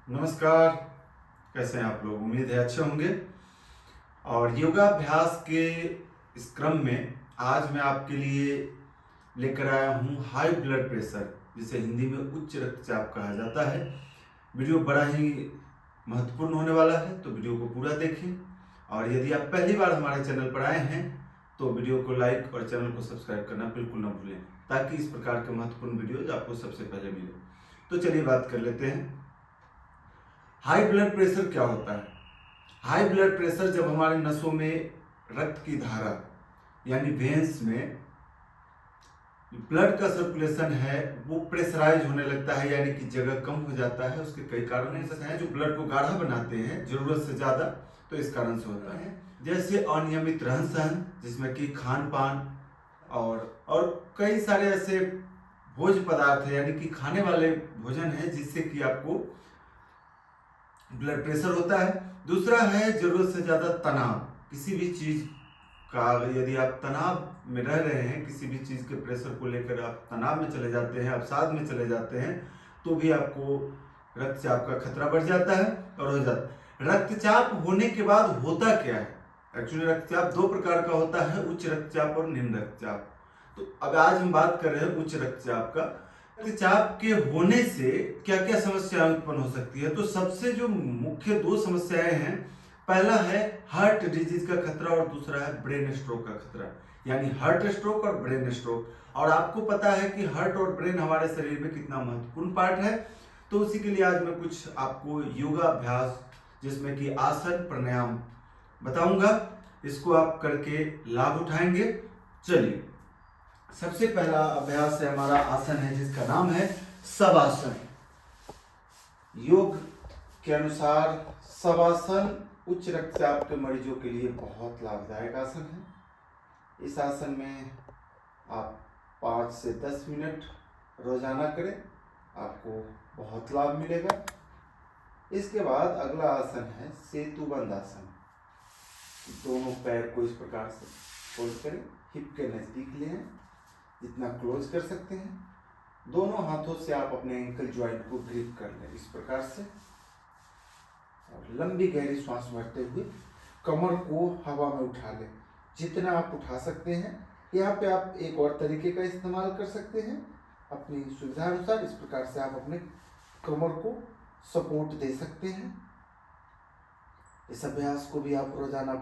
नमस्कार। कैसे हैं आप लोग? उम्मीद है अच्छे होंगे। और योगाभ्यास के इस क्रम में आज मैं आपके लिए लेकर आया हूँ हाई ब्लड प्रेशर, जिसे हिंदी में उच्च रक्तचाप कहा जाता है। वीडियो बड़ा ही महत्वपूर्ण होने वाला है, तो वीडियो को पूरा देखें। और यदि आप पहली बार हमारे चैनल पर आए हैं तो वीडियो को लाइक और चैनल को सब्सक्राइब करना बिल्कुल ना भूलें, ताकि इस प्रकार के महत्वपूर्ण वीडियोज आपको सबसे पहले मिले। तो चलिए बात कर लेते हैं। हाई ब्लड प्रेशर क्या होता है? हाई ब्लड प्रेशर जब हमारे नसों में रक्त की धारा यानी वेन्स में ब्लड का सर्कुलेशन है वो प्रेशराइज होने लगता है, यानी कि जगह कम हो जाता है। उसके कई कारण ऐसे हैं जो ब्लड को गाढ़ा बनाते हैं जरूरत से ज्यादा, तो इस कारण से होता है। जैसे अनियमित रहन सहन, जिसमें कि खान पान और कई सारे ऐसे भोज्य पदार्थ है, यानी कि खाने वाले भोजन है, जिससे कि आपको ब्लड प्रेशर होता है। दूसरा है जरूरत से ज्यादा तनाव। किसी भी चीज का यदि आप तनाव में रह रहे हैं, किसी भी चीज के प्रेशर को लेकर आप तनाव में चले जाते हैं, अवसाद में चले जाते हैं, तो भी आपको रक्तचाप का खतरा बढ़ जाता है और हो जाता है। रक्तचाप होने के बाद होता क्या है? एक्चुअली रक्तचाप दो प्रकार का होता है, उच्च रक्तचाप और निम्न रक्तचाप। तो अब आज हम बात कर रहे हैं उच्च रक्तचाप का। रक्तचाप के होने से क्या क्या समस्याएं उत्पन्न हो सकती है? तो सबसे जो मुख्य दो समस्याएं हैं, पहला है हार्ट डिजीज का खतरा और दूसरा है ब्रेन स्ट्रोक का खतरा, यानी हार्ट स्ट्रोक और ब्रेन स्ट्रोक। और आपको पता है कि हार्ट और ब्रेन हमारे शरीर में कितना महत्वपूर्ण पार्ट है। तो उसी के लिए आज मैं कुछ आपको योगा अभ्यास, जिसमें कि आसन प्राणायाम बताऊंगा, इसको आप करके लाभ उठाएंगे। चलिए, सबसे पहला अभ्यास है हमारा आसन है, जिसका नाम है शवासन। योग के अनुसार शवासन उच्च रक्तचाप के मरीजों के लिए बहुत लाभदायक आसन है। इस आसन में आप 5 से 10 मिनट रोजाना करें, आपको बहुत लाभ मिलेगा। इसके बाद अगला आसन है सेतुबंद आसन। दोनों पैर को इस प्रकार से फोल्ड करें, हिप के नजदीक ले आएं, जितना क्लोज कर सकते हैं। दोनों हाथों से आप अपने एंकल ज्वाइंट को ग्रिप कर लें इस प्रकार से, और लंबी गहरी सांस भरते हुए कमर को हवा में उठा लें, जितना आप उठा सकते हैं। यहाँ पे आप एक और तरीके का इस्तेमाल कर सकते हैं अपनी सुविधा अनुसार। इस प्रकार से आप अपने कमर को सपोर्ट दे सकते हैं। इस अभ्यास को भी आप रोजाना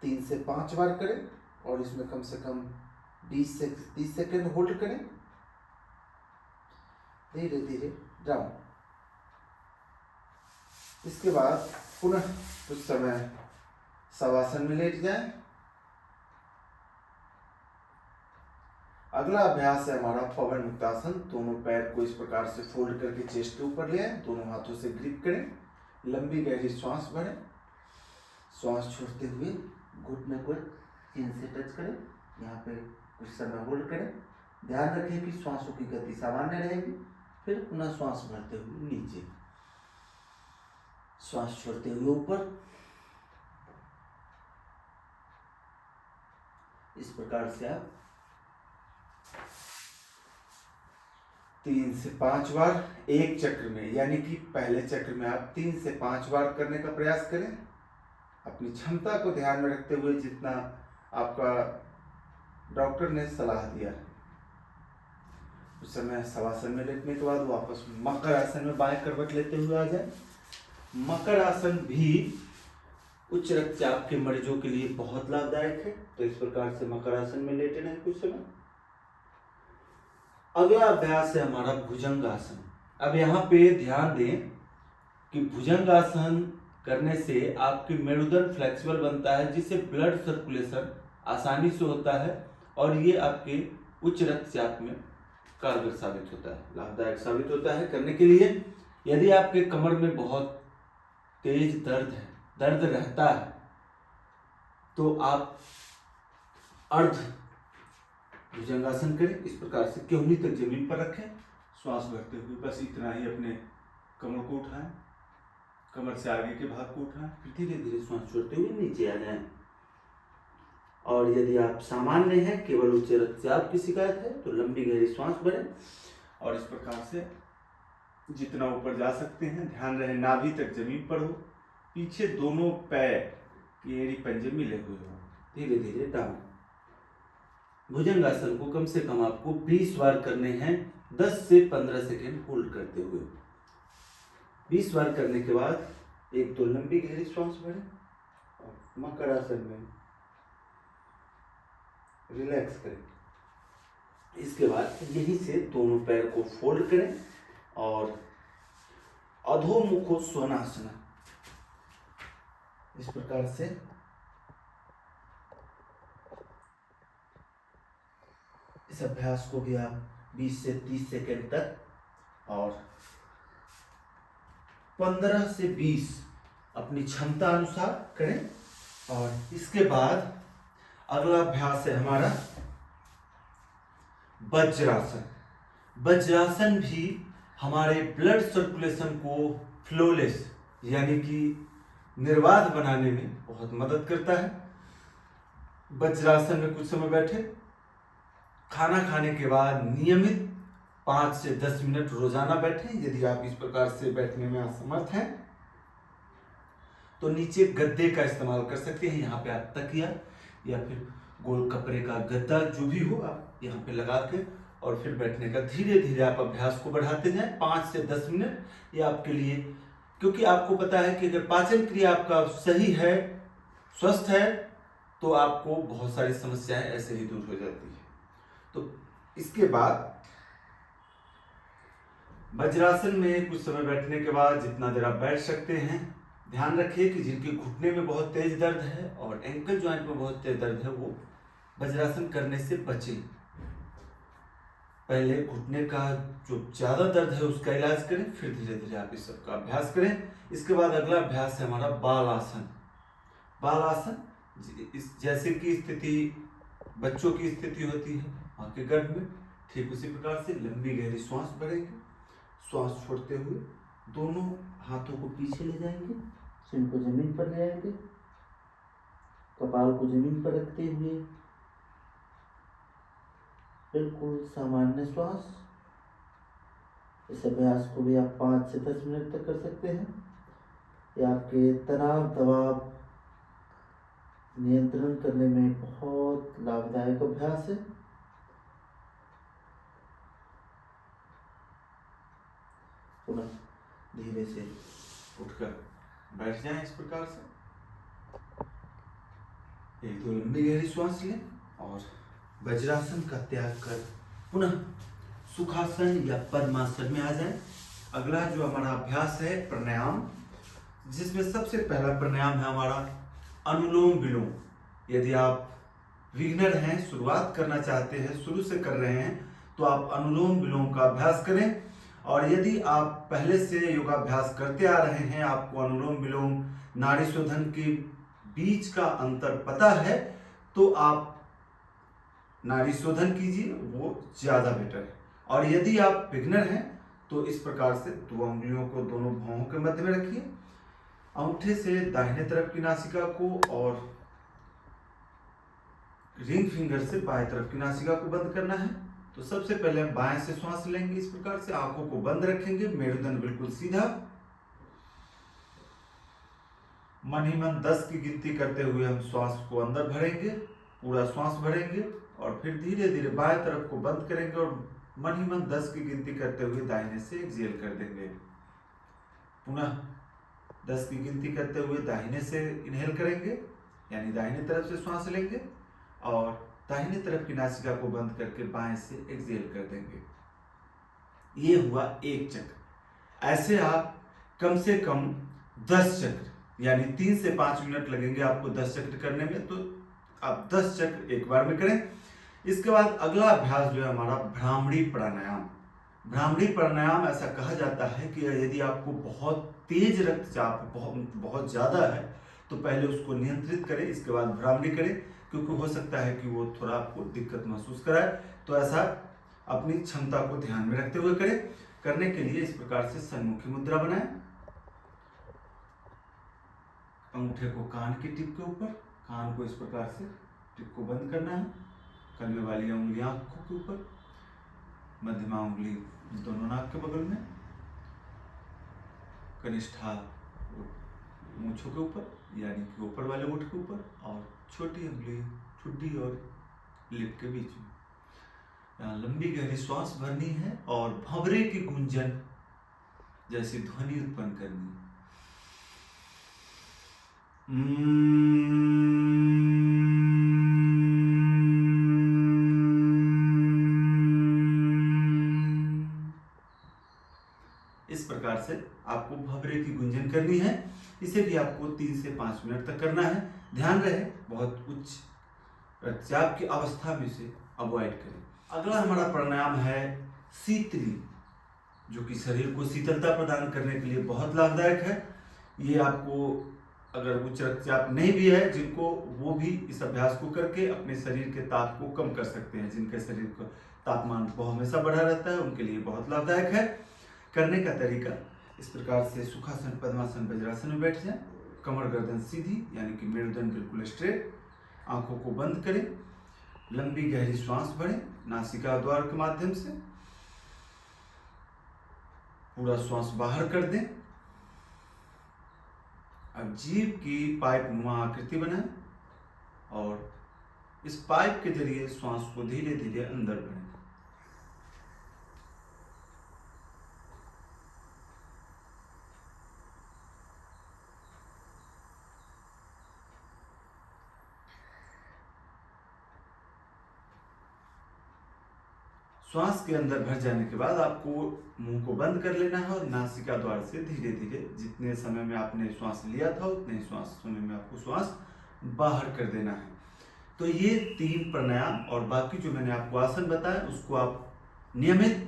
3 से 5 बार करें और इसमें कम से कम 20 से 30 सेकेंड होल्ड करें। धीरे धीरे डाउन। इसके बाद पुनः कुछ समय शवासन में लेट जाएं। अगला अभ्यास है हमारा पवन मुक्तासन। दोनों पैर को इस प्रकार से फोल्ड करके चेस्ट के ऊपर ले आएं, दोनों हाथों से ग्रिप करें, लंबी गहरी श्वास भरें, श्वास छोड़ते हुए घुटने को चिन से टच करें, यहाँ पे कुछ समय होल्ड करें। ध्यान रखें कि श्वासों की गति सामान्य रहेगी। फिर पुनः श्वास भरते हुए नीचे, श्वास छोड़ते हुए ऊपर। इस प्रकार से आप 3 से 5 बार एक चक्र में, यानी कि पहले चक्र में आप 3 से 5 बार करने का प्रयास करें, अपनी क्षमता को ध्यान में रखते हुए, जितना आपका डॉक्टर ने सलाह दिया है। उस समय शवासन में लेटने के बाद वापस मकर आसन में बाएं करवट लेते हुए आ जाए। मकर आसन भी उच्च रक्तचाप के मरीजों के लिए बहुत लाभदायक है। तो इस प्रकार से मकर आसन में लेटे रहें कुछ समय। अगला अभ्यास है हमारा भुजंग आसन। अब यहाँ पे ध्यान दें कि भुजंग आसन करने से आपकी मेरुदंड फ्लेक्सिबल बनता है, जिससे ब्लड सर्कुलेशन आसानी से होता है और ये आपके उच्च रक्तचाप में कारगर साबित होता है, लाभदायक साबित होता है करने के लिए। यदि आपके कमर में बहुत तेज दर्द रहता है, तो आप अर्ध भुजंगासन करें। इस प्रकार से केहनी तक जमीन पर रखें, श्वास भरते हुए बस इतना ही अपने कमर को उठाएं, कमर से आगे के भाग को उठाएं, फिर धीरे धीरे श्वास छोड़ते हुए नीचे आ जाएं। और यदि आप सामान्य हैं, केवल उच्च रक्तचाप की शिकायत है, तो लंबी गहरी श्वास भरें और इस प्रकार से जितना ऊपर जा सकते हैं। ध्यान रहे नाभि तक जमीन पर हो, पीछे दोनों पैर की एड़ी पंजे मिले हुए हो। धीरे धीरे डाउन। भुजंगासन को कम से कम आपको 20 बार करने हैं, 10 से 15 सेकेंड होल्ड करते हुए। 20 बार करने के बाद एक तो लंबी गहरी सांस भरें और मकरासन में रिलैक्स करें। इसके बाद यहीं से दोनों पैर को फोल्ड करें और अधोमुखो स्वनासन, इस प्रकार से इस अभ्यास को भी आप 20 से 30 सेकेंड तक और 15 से 20 अपनी क्षमता अनुसार करें। और इसके बाद अगला अभ्यास है हमारा वज्रासन। वज्रासन भी हमारे ब्लड सर्कुलेशन को फ्लोलेस यानी कि निर्बाध बनाने में बहुत मदद करता है। वज्रासन में कुछ समय बैठे, खाना खाने के बाद नियमित 5 से 10 मिनट रोजाना बैठें। यदि आप इस प्रकार से बैठने में असमर्थ हैं तो नीचे गद्दे का इस्तेमाल कर सकते हैं। यहाँ पे आप तकिया या फिर गोल कपड़े का गद्दा जो भी हो आप यहाँ पे लगा के और फिर बैठने का धीरे धीरे आप अभ्यास को बढ़ाते जाएं। 5 से 10 मिनट ये आपके लिए, क्योंकि आपको पता है कि अगर पाचन क्रिया आपका सही है, स्वस्थ है, तो आपको बहुत सारी समस्याएं ऐसे ही दूर हो जाती है। तो इसके बाद वज्रासन में कुछ समय बैठने के बाद जितना देर आप बैठ सकते हैं, ध्यान रखिए कि जिनके घुटने में बहुत तेज दर्द है और एंकल जॉइंट में बहुत तेज दर्द है वो वज्रासन करने से बचें। पहले घुटने का जो ज्यादा दर्द है उसका इलाज करें, फिर धीरे धीरे आप इस सबका अभ्यास करें। इसके बाद अगला अभ्यास है हमारा बालासन। बालासन जैसे की स्थिति बच्चों की स्थिति होती है मां के गर्भ में, ठीक उसी प्रकार से लंबी गहरी सांस भरेंगे, सांस छोड़ते हुए दोनों हाथों को पीछे ले जाएंगे, सिर को जमीन पर ले आएंगे, कपाल को जमीन पर रखते हुए बिल्कुल सामान्य श्वास। इस अभ्यास को भी आप 5 से 10 मिनट तक कर सकते हैं। ये आपके तनाव दबाव नियंत्रण करने में बहुत लाभदायक अभ्यास है। पुनः धीरे से उठकर बैठ जाएं इस प्रकार से। एक दो लंबी गहरी सांस लें और वज्रासन का त्याग कर पुनः सुखासन या पद्मासन में आ जाएं। अगला जो हमारा अभ्यास है प्राणायाम, जिसमें सबसे पहला प्राणायाम है हमारा अनुलोम विलोम। यदि आप बिगिनर हैं, शुरुआत करना चाहते हैं, शुरू से कर रहे हैं, तो आप अनुलोम विलोम का अभ्यास करें। और यदि आप पहले से योगाभ्यास करते आ रहे हैं, आपको अनुलोम विलोम नाड़ी शोधन के बीच का अंतर पता है, तो आप नाड़ी शोधन कीजिए, वो ज्यादा बेटर है। और यदि आप बिगिनर हैं तो इस प्रकार से 2 उंगलियों को दोनों भौहों के मध्य में रखिए, अंगूठे से दाहिने तरफ की नासिका को और रिंग फिंगर से बाएं तरफ की नासिका को बंद करना है। तो सबसे पहले हम बाएं से श्वास लेंगे, इस प्रकार से आंखों को बंद रखेंगे, मेरुदंड बिल्कुल सीधा। मन ही मन 10 की गिनती करते हुए हम श्वास को अंदर भरेंगे, पूरा श्वास भरेंगे और फिर धीरे धीरे बाएं तरफ को बंद करेंगे और मन ही मन 10 की गिनती करते हुए दाहिने से एक्सहेल कर देंगे। पुनः 10 की गिनती करते हुए दाहिने से इनहेल करेंगे, यानी दाहिने तरफ से श्वास लेंगे और दाहिने तरफ की नासिका को बंद करके बाएं से एक्सहेल कर देंगे। ये हुआ एक चक्र। ऐसे आप कम से कम 10 चक्र, यानी 3 से 5 मिनट लगेंगे आपको 10 चक्र करने में, तो आप 10 चक्र एक बार में करें। इसके बाद अगला अभ्यास जो है हमारा भ्रामरी प्राणायाम। भ्रामरी प्राणायाम ऐसा कहा जाता है कि यदि आपको बहुत तेज रक्तचाप बहुत ज्यादा है तो पहले उसको नियंत्रित करें, इसके बाद भ्रामरी करें, क्योंकि हो सकता है कि वो थोड़ा आपको दिक्कत महसूस कराए। तो ऐसा अपनी क्षमता को ध्यान में रखते हुए करें। करने के लिए इस प्रकार से सन्मुखी मुद्रा बनाएं, अंगूठे को कान की टिप के ऊपर, कान को इस प्रकार से टिप को बंद करना है, कलमे वाली उंगली आंखों के ऊपर, मध्यमा उंगली दोनों नाक के बगल में, कनिष्ठा मूंछों के ऊपर यानी कि ऊपर वाले ओठ के ऊपर, और छोटी उंगली ठुड्डी और लिप के बीच में। यहाँ लंबी गहरी श्वास भरनी है और भंवरे की गूंजन जैसी ध्वनि उत्पन्न करनी है। इस प्रकार से आपको भंवरे की गुंजन करनी है। इसे भी आपको 3 से 5 मिनट तक करना है। ध्यान रहे बहुत उच्च रक्तचाप की अवस्था में से अवॉइड करें। अगला हमारा प्राणायाम है शीतली, जो कि शरीर को शीतलता प्रदान करने के लिए बहुत लाभदायक है। ये आपको अगर उच्च रक्तचाप नहीं भी है जिनको, वो भी इस अभ्यास को करके अपने शरीर के ताप को कम कर सकते हैं। जिनके शरीर का तापमान वो हमेशा बढ़ा रहता है उनके लिए बहुत लाभदायक है। करने का तरीका इस प्रकार से सुखासन, पद्मासन, वज्रासन में बैठ जाएं। कमर गर्दन सीधी यानी कि मेरुदंड बिल्कुल स्ट्रेट। आंखों को बंद करें, लंबी गहरी श्वास भरें नासिका द्वार के माध्यम से, पूरा श्वास बाहर कर दें। अब जीभ की पाइप नुमा आकृति बनाएं और इस पाइप के जरिए श्वास को धीरे धीरे अंदर भरें। श्वास के अंदर भर जाने के बाद आपको मुंह को बंद कर लेना है और नासिका द्वार से धीरे धीरे जितने समय में आपने श्वास लिया था उतने श्वास समय में आपको श्वास बाहर कर देना है। तो ये 3 प्राणायाम और बाकी जो मैंने आपको आसन बताया उसको आप नियमित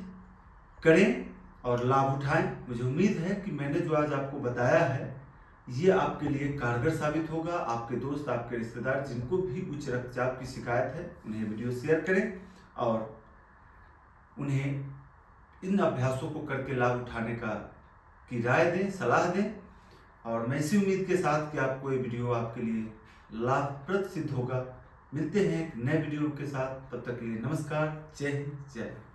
करें और लाभ उठाएं। मुझे उम्मीद है कि मैंने जो आज आपको बताया है ये आपके लिए कारगर साबित होगा। आपके दोस्त, आपके रिश्तेदार जिनको भी उच्च रक्तचाप की शिकायत है उन्हें वीडियो शेयर करें और उन्हें इन अभ्यासों को करके लाभ उठाने की राय दें, सलाह दें। और मैं इसी उम्मीद के साथ कि आपको ये वीडियो आपके लिए लाभप्रद सिद्ध होगा। मिलते हैं एक नए वीडियो के साथ, तब तक के लिए नमस्कार, जय हिंद, जय भारत।